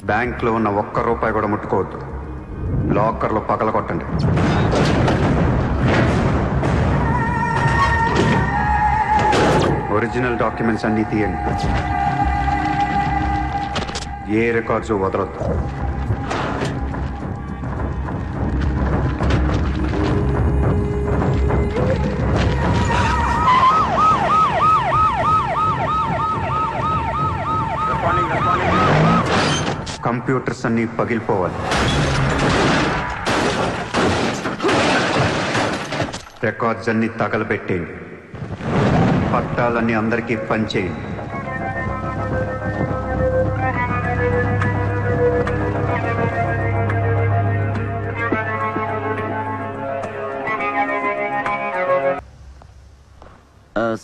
బ్యాంక్లో ఉన్న ఒక్క రూపాయి కూడా ముట్టుకోవద్దు. లాకర్లో పగల కొట్టండి. ఒరిజినల్ డాక్యుమెంట్స్ అన్నీ తీయండి. ఏ రికార్డ్స్ వదలొద్దు. కంప్యూటర్స్ అన్నీ పగిలిపోవాలి. రికార్డ్స్ అన్నీ తగలబెట్టేయండి. పట్టాలన్నీ అందరికీ పంచేయండి.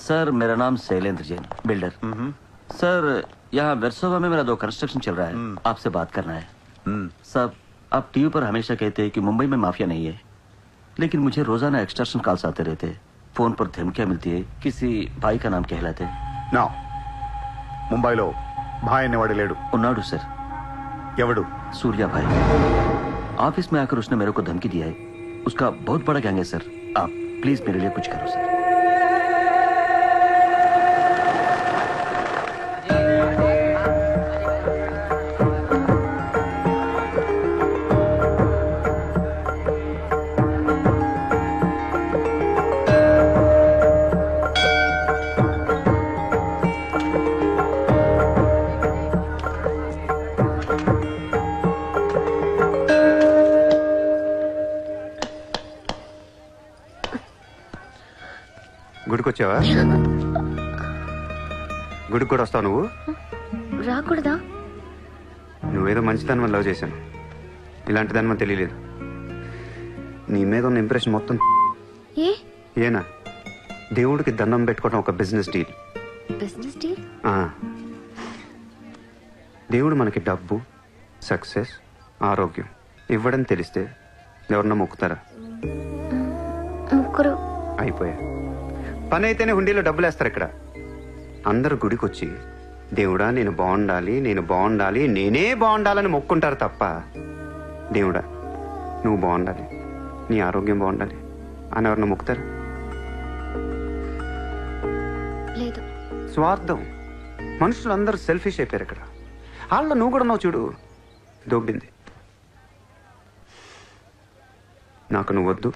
सर मेरा नाम शैलेंद्र जैन, बिल्डर। सर यहाँ वेरसोवा में मेरा 2 कंस्ट्रक्शन चल रहा है, आपसे बात करना है। सर आप टीवी पर हमेशा कहते हैं कि मुंबई में माफिया नहीं है, लेकिन मुझे रोजाना एक्सटॉर्शन कॉल्स आते रहते हैं। फोन पर धमकियां मिलती है, किसी भाई का नाम कहलाते నా ముంబైలో భాయ్ అనేవాడు లేడు. उन्नाडु सर। ఎవడు? सूर्या भाई। ऑफिस में आकर उसने मेरे को धमकी दिया है। उसका बहुत बड़ा गैंग है सर, आप प्लीज मेरे लिए कुछ करो सर। గుడికి వచ్చావా? గుడికి కూడా వస్తావు నువ్వు? రాకూడదా? నువ్వేదో మంచిదాన్ని లవ్ చేశాను, ఇలాంటి దాన్ని మనకు తెలియలేదు. నీ మీద ఉన్న ఇంప్రెషన్ మొత్తం ఏనా దేవుడికి దండం పెట్టుకోవడం ఒక బిజినెస్ డీల్. Business deal? దేవుడు మనకి డబ్బు, సక్సెస్, ఆరోగ్యం ఇవ్వడం తెలిస్తే ఎవరన్నా మొక్కుతారా? ముగ్గురు అయిపోయా. పని అయితేనే హుండీలో డబ్బులు వేస్తారు. ఇక్కడ అందరు గుడికి వచ్చి దేవుడా నేను బాగుండాలి, నేను బాగుండాలి, నేనే బాగుండాలని మొక్కుంటారు తప్ప దేవుడా నువ్వు బాగుండాలి, నీ ఆరోగ్యం బాగుండాలి అని ఎవరన్నా మొక్కుతారు? లేదు. స్వార్థం. మనుషులు అందరూ సెల్ఫిష్ అయిపోయారు ఇక్కడ. వాళ్ళ నువ్వు కూడా నువ్వు చూడు, దొబ్బింది. నాకు నువ్వు వద్దు,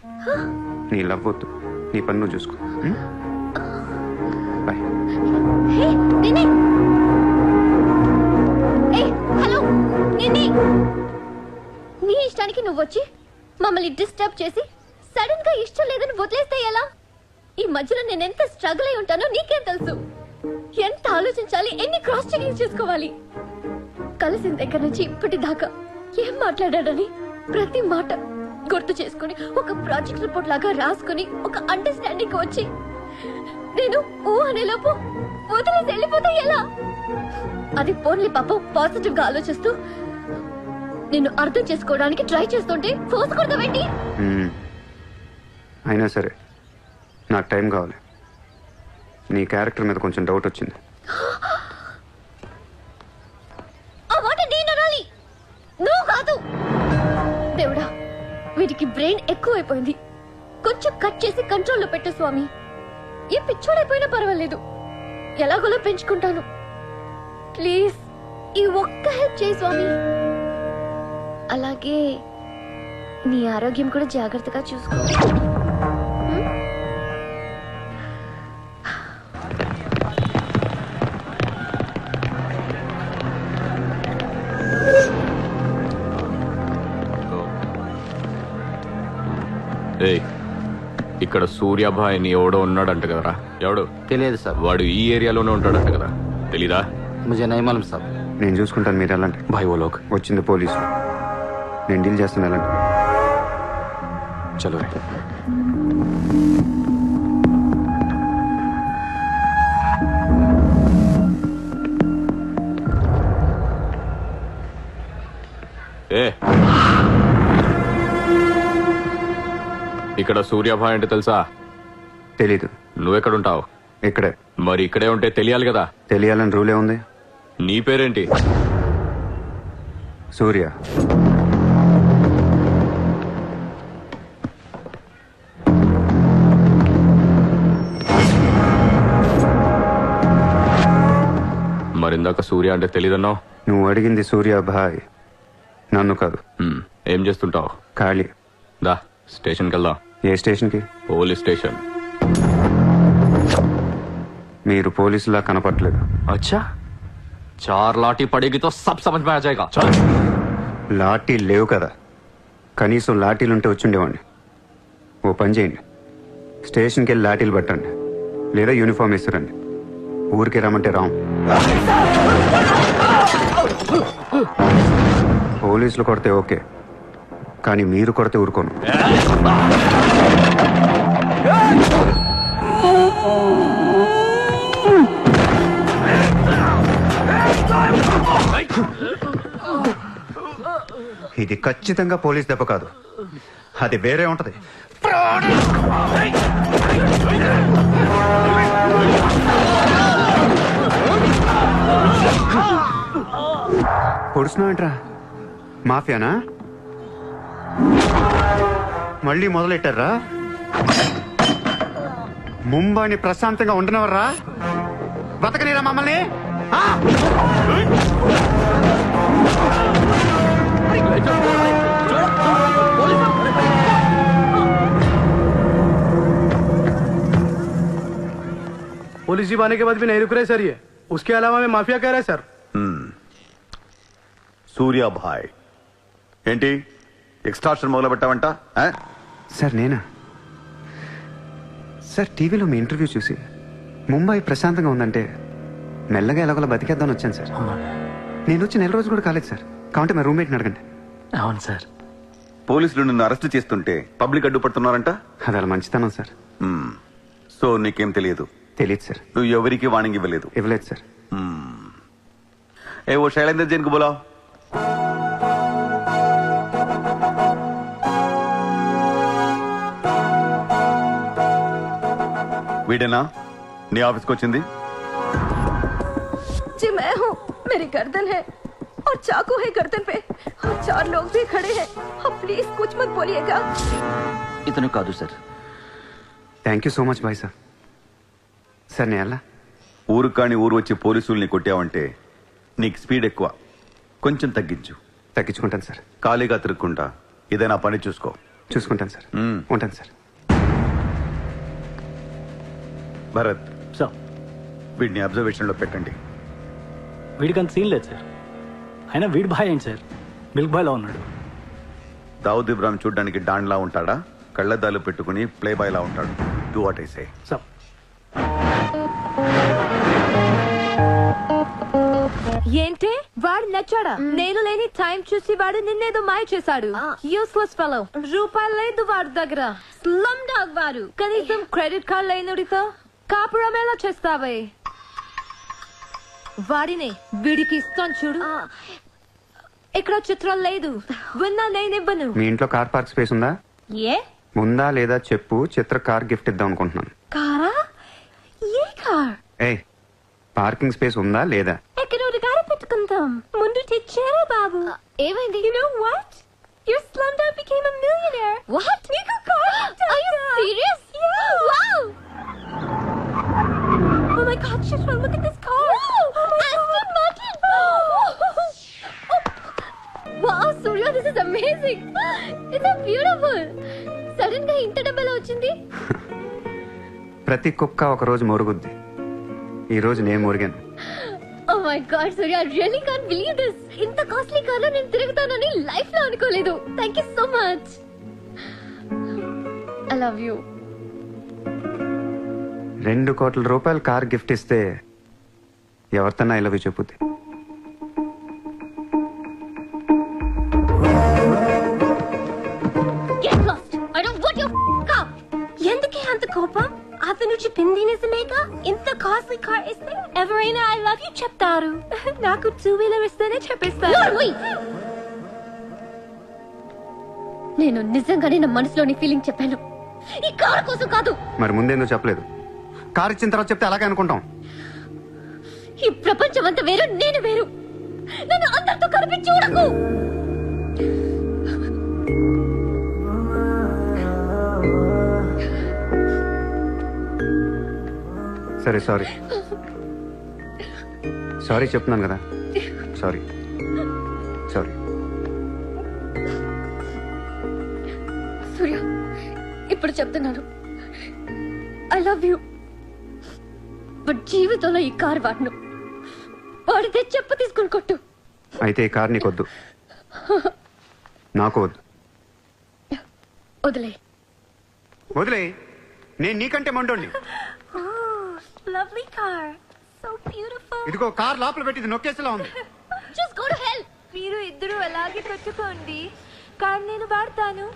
నీ లవ్ వద్దు, నీ పని నువ్వు చూసుకో. బాయ్. హలో నిన్ని, నీ ఇష్టానికి నువ్వు వచ్చి మమ్మల్ని డిస్టర్బ్ చేసి సడన్ గా ఇష్టం లేదని వదిలేస్తే ఎలా? ఈ మధ్యలో నేను ఎంత స్ట్రగుల్ అయి ఉంటానో నీకేం తెలుసు? ఎంత ఆలోచించాలి, ఎన్ని క్రాస్ చెకింగ్ చేసుకోవాలి. కలిసిన దగ్గర నుంచి ఇప్పటి దాకా ఏం మాట్లాడాడని ప్రతి మాట గుర్తు చేసుకుని ఒక ప్రాజెక్ట్ రిపోర్ట్ లాగా రాసుకుని ఒక అండర్స్టాండింగ్ వచ్చి నేను ఓ అనేలోపు వదిలేసి వెళ్ళిపోతే ఎలా? అది పోన్లీ పాపం పాజిటివ్ గా ఆలోచిస్తూ నిన్ను అర్థం చేసుకోవడానికి ట్రై చేస్తుంటే ఫోర్స్ కొడతావేంటి? అయినా సరే నాకు టైం కావాలి. నీ క్యారెక్టర్ మీద కొంచెం డౌట్ వచ్చింది. ఆ మాట నేను అనాలి, నువ్వు కాదు. దేవుడా, వీటికి బ్రెయిన్ ఎక్కువైపోయింది. కొంచెం కట్ చేసి కంట్రోల్లో పెట్టు స్వామి. ఏ పిచ్చోడైపోయినా పర్వాలేదు, ఎలాగోలా పెంచుకుంటాను. ప్లీజ్ ఈ ఒక్క హెల్ప్ చేయి స్వామి. అలాగే నీ ఆరోగ్యం కూడా జాగ్రత్తగా చూసుకో. ఇక్కడ సూర్యాభాయిని ఎవడో ఉన్నాడంట కదరా? ఎవడు? తెలియదు సార్। వాడు ఈ ఏరియాలోనే ఉంటాడంట కదా, తెలీదా? मुझे नहीं मालूम साहब। నేను చూసుకుంటాను, మీరు వెళ్ళండి. భాయ్ ఓ లోక్ వచ్చింది పోలీసు, నేను డీల్ చేస్తాను, వెళ్ళండి. చలో రే. ఇక్కడ సూర్యాభాయ్ అంటే తెలుసా? తెలీదు. నువ్వెక్కడుంటావు? ఇక్కడే. మరి ఇక్కడే ఉంటే తెలియాలి కదా. తెలియాలని రూలే ఉంది. నీ పేరేంటి? సూర్య. మరిందాక సూర్య అంటే తెలీదన్నావు. నువ్వు అడిగింది సూర్య భాయ్, నన్ను కాదు. ఏం చేస్తుంటావు? ఖాళీ. దా స్టేషన్కి వెళ్దాం. ఏ స్టేషన్కి? Police station. మీరు పోలీసులా కనపట్లేదు. अच्छा 4 लाठी पड़ेगी तो सब समझ में आ जाएगा. चल. లాఠీలు లేవు కదా, కనీసం లాఠీలుంటే వచ్చుండేవాడిని. ఓ పని చేయండి, స్టేషన్కి వెళ్ళి లాఠీలు పట్టండి, లేదా యూనిఫామ్ వేస్తురండి. ఊరికి రమ్మంటే రాం. పోలీసులు కొడితే ఓకే, కానీ మీరు కొడితే ఊరుకోను. ఇది ఖచ్చితంగా పోలీస్ దెబ్బ కాదు, అది వేరే ఉంటది. పొడుస్తున్నావేంట్రా? మాఫియానా? మళ్ళీ మొదలెట్టారా? ముంబైని ప్రశాంతంగా ఉండనవర్రా? బతకనేరా మమ్మల్ని? ఆ? पुलिस जीप आने के बाद भी नहीं रुक रहे सर ये। उसके अलावा मैं माफिया कह रहा है सर। సూర్యాభాయ్ ఏంటి ఎక్స్ట్రాక్షన్ మొదలు పెట్టావంట? సార్ నేనా? సార్ టీవీలో మీ ఇంటర్వ్యూ చూసి ముంబై ప్రశాంతంగా ఉందంటే మెల్లగా ఎలాగోలా బతికేద్దామని వచ్చాను సార్. నేను వచ్చి 4 రోజులు కూడా కాలేదు సార్. కావంటే మా రూమ్మేట్ని అడగండి. అవును సార్. పోలీసులు నిన్ను అరెస్ట్ చేస్తుంటే పబ్లిక్ అడ్డుపడుతున్నారంట. అది అలా మంచితనం సార్. సో నీకేం తెలియదు? తెలియదు సార్. నువ్వు ఎవరికి వార్నింగ్ ఇవ్వలేదు? ఇవ్వలేదు సార్. ఏ ఓ శైలేందర్ జైన్ కు బోలా. వీడేనా నీ ఆఫీస్కి వచ్చింది? जी मैं हूँ, मेरी गर्दन है और चाकू है गर्दन पे और 4 लोग भी खड़े हैं। आप प्लीज कुछ मत बोलिएगा। ఇతను కాదు sir. Thank you so much bye sir. Sir నేను ఎలా? ఊరు కాని ఊరు వచ్చి పోలీసుల్ని కొట్టావంటే నీకు స్పీడ్ ఎక్కువ, కొంచెం తగ్గించు. తగ్గించుకుంటాను సార్. ఖాళీగా తిరుక్కుంటా ఏదైనా పని చూసుకో. చూసుకుంటాను సార్. ఉంటాను సార్. భరత్ సార్ వీడిని అబ్జర్వేషన్ లో పెట్టండి. వీడికి అంత సీన్ లేదు సార్. అయినా వీడి భాయ్ ఏంటి సార్, మిల్క్ బాయ్లా ఉన్నాడు. దావుద్ ఇబ్రాహిం చూడ్డానికి డాండ్లా ఉంటాడా? కళ్ళద్దాలు పెట్టుకుని ప్లే బాయ్ లా ఉంటాడు. Do what I say. Sir ఏంటి వాడు నచ్చాడా? నేను లేని టైం చూసి వాడు నిన్నేదో మాయ చేశాడు. Useless fellow. రూపాయలు లేదు వాడి దగ్గర. స్లమ్ డాగ్ వాడు. కనీసం క్రెడిట్ కార్డ్ లేనుడితో కాపురం ఎలా చేస్తావే? వాడిని వీడికి ఇస్తాను చూడు. ఇక్కడ చిత్రం లేదు. విన్నా నేనివ్వను. మీ ఇంట్లో కార్ పార్క్ స్పేస్ ఉందా? ఏ ఉందా లేదా చెప్పు, చిత్ర కార్ గిఫ్ట్ ఇద్దాం అనుకుంటున్నాను. కారా? ఏ కార్? ఏ పార్కింగ్ స్పేస్ ఉందా లేదా? ఎక్కడో కారు పెట్టుకుందాం. ముందు తెచ్చారా బాబు? ఏమైంది? You know what? Your slumdog became a millionaire. What? నీకు car Are you serious? Yeah. Wow! Oh my God, Shishra, look at this car. Aston Martin! Wow, Surya, this is amazing. It's so beautiful. Sudden గా ఇంత డబ్బులు వచ్చింది. ప్రతి కుక్క ఒక రోజు మొరుగుద్ది. ఈ రోజు నేను మొరిగాను. Oh my God, Surya, I really can't believe this. ఇంత కాస్ట్లీ కార్ లో నేను తిరుగుతానని లైఫ్ లో అనుకోలేదు. Thank you so much. I love you. 2 కోట్ల రూపాయలు కార్ గిఫ్ట్ ఇస్తే ఎవరితన్నా ఐ లవ్ యూ చెప్పుద్ది. Get lost. I don't want your car. ఎందుకే అంత కోపం? అతను చెప్పింది నిజమేగా? ఇంత కాస్ట్లీ కార్ ఇస్తే ఎవరైనా ఐ లవ్ యూ చెప్తారు. నాకు 2 వీలర్ ఇస్తేనే చెప్పిస్తారు. Norway. నేను నిజంగానే నా మనసులోని ఫీలింగ్ చెప్పాను. ఈ కార్ కోసం కాదు. మరి ముందేందో చెప్పలేదు? కార్ ఇచ్చిన తర్వాత చెప్తే అలాగే అనుకుంటాం. ఈ ప్రపంచం అంతా వేరు, నేను వేరు. నన్ను అందరితో కలిపి చూడకు. సరే సారీ సారీ చెప్తున్నాను కదా. Sorry sorry. సూర్య, ఇప్పుడు చెప్తున్నాను, ఐ లవ్ యూ. బట్ జీవితంలో ఈ కారు వాడను. వాడితే చెప్పు తీసుకుని కొట్టు. అయితే ఈ కార్ నీకొద్దు, నాకు వద్దు. వదిలే. వదిలే, నేను నీకంటే మండోండి. Lovely car, so beautiful. ఇదిగో కార్ లోపల పెట్టింది నొక్కేసేలా ఉంది. Just go to hell. మీరు ఇద్దరు అలాగే పెట్టుకోండి, కార్ నేను వాడతాను.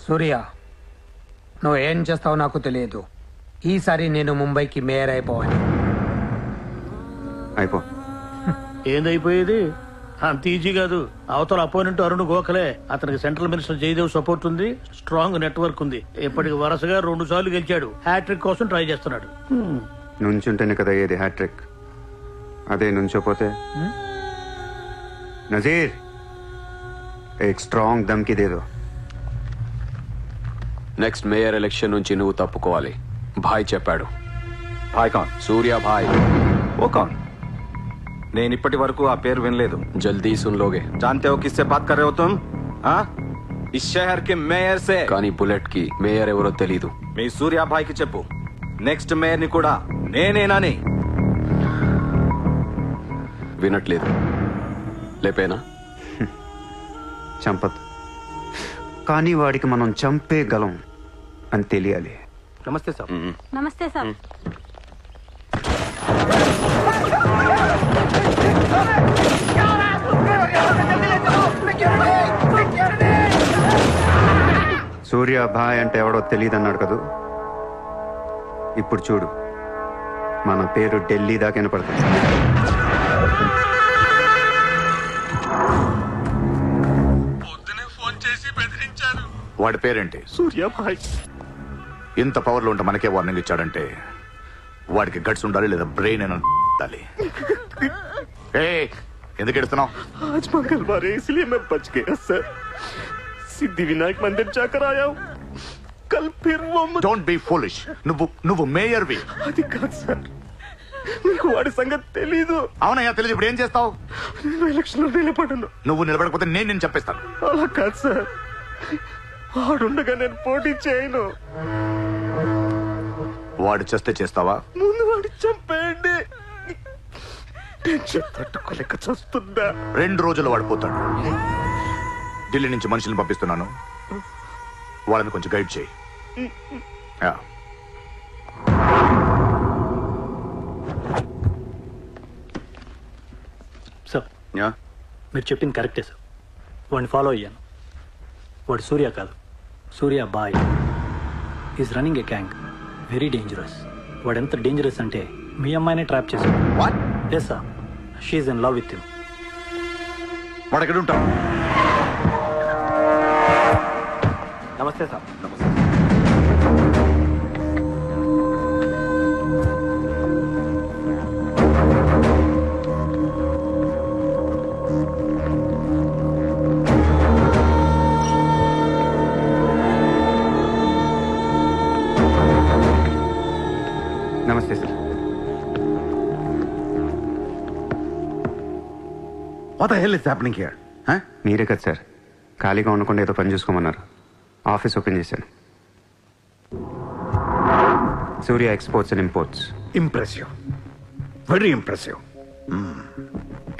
సూర్య, నువ్వు ఏం చేస్తావో నాకు తెలియదు. ఈసారి నేను ముంబైకి మేయర్ అయిపోవాలి. అయిపో. ఏందైపోయేది? అంత ఈజీ కాదు. అవతల అపోనెంట్ అరుణ్ గోఖలే. అతనికి సెంట్రల్ మినిస్టర్ జయదేవ్ సపోర్ట్ ఉంది, స్ట్రాంగ్ నెట్వర్క్ ఉంది. ఇప్పటికి వరుసగా 2 సార్లు గెలిచాడు. హ్యాట్రిక్ కోసం ట్రై చేస్తున్నాడు. నుంచుంటేనే కదా ఏది హ్యాట్రిక్. అదే నుంచోపోతే నజీర్ एक स्ट्रांग धमकी दे दो. నెక్స్ట్ మేయర్ ఎలక్షన్ నుంచి నువ్వు తప్పుకోవాలి. భాయ్ చెప్పాడు. భాయ్ కౌన్? సూర్య భాయ్. ఓ కౌన్? నేను ఇప్పటి వరకు ఆ పేరు వినలేదు. జల్దీ సున్ లోగే. जानते हो किससे बात कर रहे हो तुम? हाँ? इस शहर के మేయర్ से. కానీ బుల్లెట్ కి మేయర్ ఎవరో తెలీదు. మీ సూర్య భాయ్ కి చెప్పు, నెక్స్ట్ మేయర్ ని కూడా నేనేనని. వినట్లేదు. లేపేనా? చంపదు, కానీ వాడికి మనం చంపేయగలం అని తెలియాలి. నమస్తే సార్. నమస్తే సార్. సూర్య భాయ్ అంటే ఎవడో తెలియదు అన్నాడు కదూ. ఇప్పుడు చూడు, మన పేరు ఢిల్లీ దాకా వినపడుతుంది. వాడి పేరేంటి? సూర్య భాయ్. ఇంత పవర్ లో ఉంటే మనకే వార్నింగ్ ఇచ్చాడంటే వాడికి గట్స్ ఉండాలి, లేదా బ్రెయిన్ అయినా ఉండాలి. ఎందుకు ఎడుతున్నావు? आज मंगलवार है इसलिए मैं बच गया सर. सिद्धिविनायक मंदिर जाकर आया हूँ. कल फिर वो డోంట్ బి ఫూలిష్. నువ్వు మేయర్ వి. అది కాదు సార్, మీకు వాడి సంగతి తెలీదు. అవునయ్యా, తెలియదు. ఇప్పుడు ఏం చేస్తావు? నేను ఎలక్షన్ లో నిలబడను. నువ్వు నిలబడకపోతే నేను నేను చెప్పేస్తాను. అలా కాదు సార్, వాడుండగా నేను పోటీ చేయను. వాడు చేస్తే చేస్తావా? ముందు వాడి చంపేయండి. టెన్షన్ తట్టుకోలేక చస్తుందా. 2 రోజులు వాడిపోతాడు. ఢిల్లీ నుంచి మనుషుల్ని పంపిస్తున్నాను, వాళ్ళని కొంచెం గైడ్ చేయి. సార్, మీరు చెప్పింది కరెక్టే సార్. వాడిని ఫాలో అయ్యాను. వాడు సూర్య కాదు, సూర్య బాయ్. Is running a gang, very dangerous. వాడు ఎంత డేంజరస్ అంటే మీ అమ్మాయినే ట్రాప్ చేశాడు. Yes sir, she in love with him. వాడు ఎక్కడ ఉంటావు? నమస్తే సార్. నమస్తే sir. What the hell is happening here? మీరే కదా సార్ ఖాళీగా ఉండకుండా ఏదో పని చూసుకోమన్నారు. ఆఫీస్ ఓపెన్ చేశాను. Surya exports and imports. Impressive, very impressive.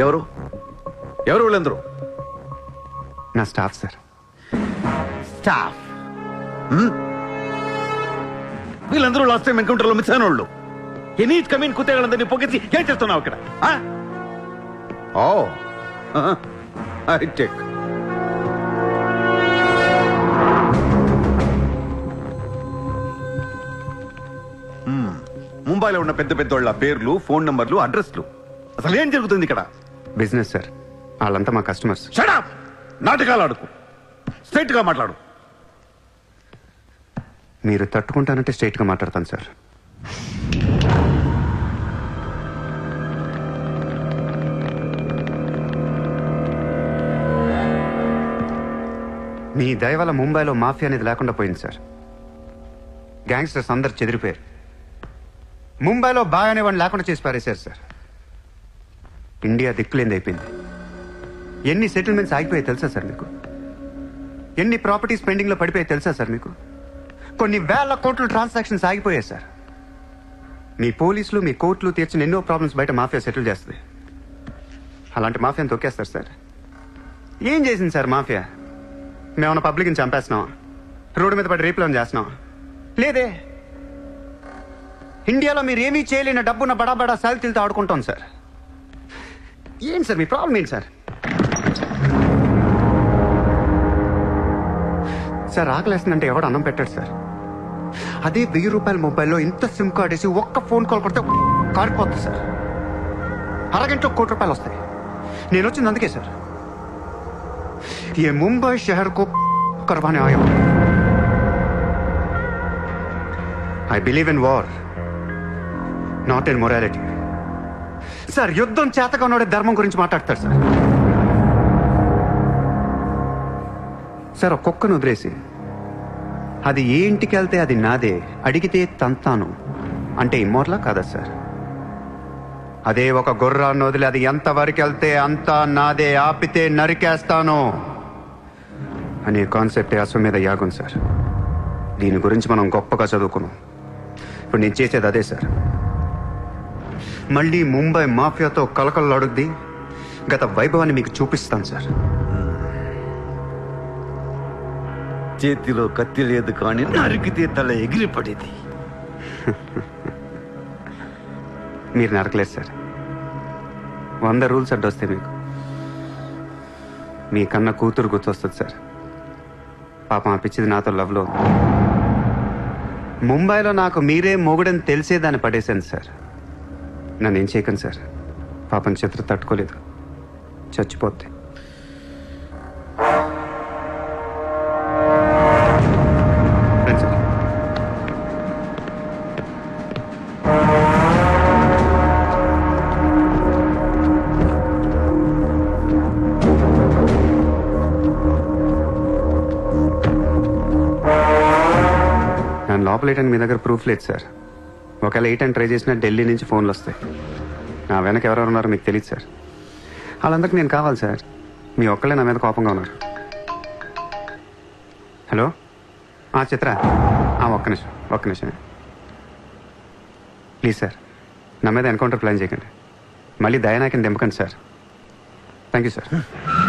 ఎవరు ఎవరు వీళ్ళందరూ? నా స్టాఫ్ సార్. స్టాఫ్? వీళ్ళందరూ లాస్ట్ టైం ఎన్కౌంటర్ లో మిస్ అయిన వాళ్ళు. ఎనీ కమీన్ కుత్తేళ్ళందరినీ పొగేసి ఏం చేస్తున్నావు ఇక్కడ? ఓ హైటెక్. ముంబైలో ఉన్న పెద్ద పెద్ద వాళ్ళ పేర్లు, ఫోన్ నంబర్లు, అడ్రస్లు. అసలు ఏం జరుగుతుంది ఇక్కడ? బిజినెస్ సార్, వాళ్ళంతా మా కస్టమర్స్. Shut up! నాటకాలు ఆడుకు, స్ట్రైట్ గా మాట్లాడు. మీరు తట్టుకుంటానంటే స్ట్రైట్గా మాట్లాడతాను సార్. మీ దయ వల్ల ముంబైలో మాఫియా అనేది లేకుండా పోయింది సార్. గ్యాంగ్స్టర్స్ అందరు చెదిరిపోయారు. ముంబైలో బాయ్ అనేవాడిని లేకుండా చేసి పారేశారు సార్. ఇండియా దిక్కులేంది అయిపోయింది. ఎన్ని సెటిల్మెంట్స్ ఆగిపోయాయి తెలుసా సార్ మీకు? ఎన్ని ప్రాపర్టీస్ పెండింగ్లో పడిపోయాయి తెలుసా సార్ మీకు? కొన్ని వేల కోట్ల ట్రాన్సాక్షన్స్ ఆగిపోయాయి సార్. మీ పోలీసులు మీ కోర్టులు తీర్చిన ఎన్నో ప్రాబ్లమ్స్ బయట మాఫియా సెటిల్ చేస్తుంది. అలాంటి మాఫియాని తొక్కేస్తారు సార్. ఏం చేసింది సార్ మాఫియా? మేమన్నా పబ్లిక్ని చంపేస్తున్నాం, రోడ్డు మీద పడి రేపులను చేస్తున్నాం? లేదే. ఇండియాలో మీరు ఏమీ చేయలేని డబ్బున్న బడా బడా సాగితీలతో ఆడుకుంటాం సార్. ఏంటి సార్ మీ ప్రాబ్లం ఏంటి సార్? సార్ ఆకలేస్తుందంటే ఎవడు అన్నం పెట్టాడు సార్. అదే 1000 రూపాయల మొబైల్లో ఇంత సిమ్ కార్డ్ వేసి ఒక్క ఫోన్ కాల్ కొడితే కారిపోతుంది సార్. అరగంటలో ₹1,00,00,000 వస్తాయి. నేను వచ్చింది అందుకే సార్. ये मुंबई शहर को करवाने आया हूं. I believe in war, not in morality. Sir యుద్ధం చేతగా ఉన్నాడే ధర్మం గురించి మాట్లాడతారు సార్. సార్ ఒక కుక్కను వదిలేసి అది ఏ ఇంటికి వెళ్తే అది నాదే, అడిగితే తంతాను అంటే ఇమ్మోర్లా కాదా సార్? అదే ఒక గుర్రాన్ని వదిలి అది ఎంతవరకు వెళ్తే అంతా నాదే, ఆపితే నరికేస్తాను అనే కాన్సెప్టే అశ్వమేధ యాగం సార్. దీని గురించి మనం గొప్పగా చదువుకున్నాం. ఇప్పుడు నేను చేసేది అదే సార్. మళ్ళీ ముంబై మాఫియాతో కలకలలాడుద్ది గత వైభవాన్ని మీకు చూపిస్తాను సార్. చేతిలో కత్తి లేదు కానీ నరికితే తల ఎగిరిపడేది. మీరు నరకలేదు సార్. 100 రూల్స్ అడ్డొస్తాయి మీకు. మీ కన్నా కూతురు గుర్తొస్తుంది సార్. పాపం ఆ పిచ్చిది నాతో లవ్లో ఉంది. ముంబైలో నాకు మీరే మొగుడని తెలిసేదాన్ని పడేశాను సార్. నన్ను ఏం చేయకండి సార్. పాపం చిత్ర తట్టుకోలేదు, చచ్చిపోద్ది. రండి సార్. నన్ను లోపలేయడానికి మీ దగ్గర ప్రూఫ్ లేదు సార్. ఒకవేళ 8 అని ట్రై చేసినా ఢిల్లీ నుంచి ఫోన్లు వస్తాయి. నా వెనక ఎవరెవరు ఉన్నారో మీకు తెలియదు సార్. వాళ్ళందరికీ నేను కావాలి సార్. మీ ఒక్కళ్ళే నా మీద కోపంగా ఉన్నారు. హలో చిత్ర, ఒక్క నిమిషం ప్లీజ్ సార్. నా మీద ఎన్కౌంటర్ ప్లాన్ చేయకండి. మళ్ళీ దయానాకిని దింపకండి సార్. Thank you sir.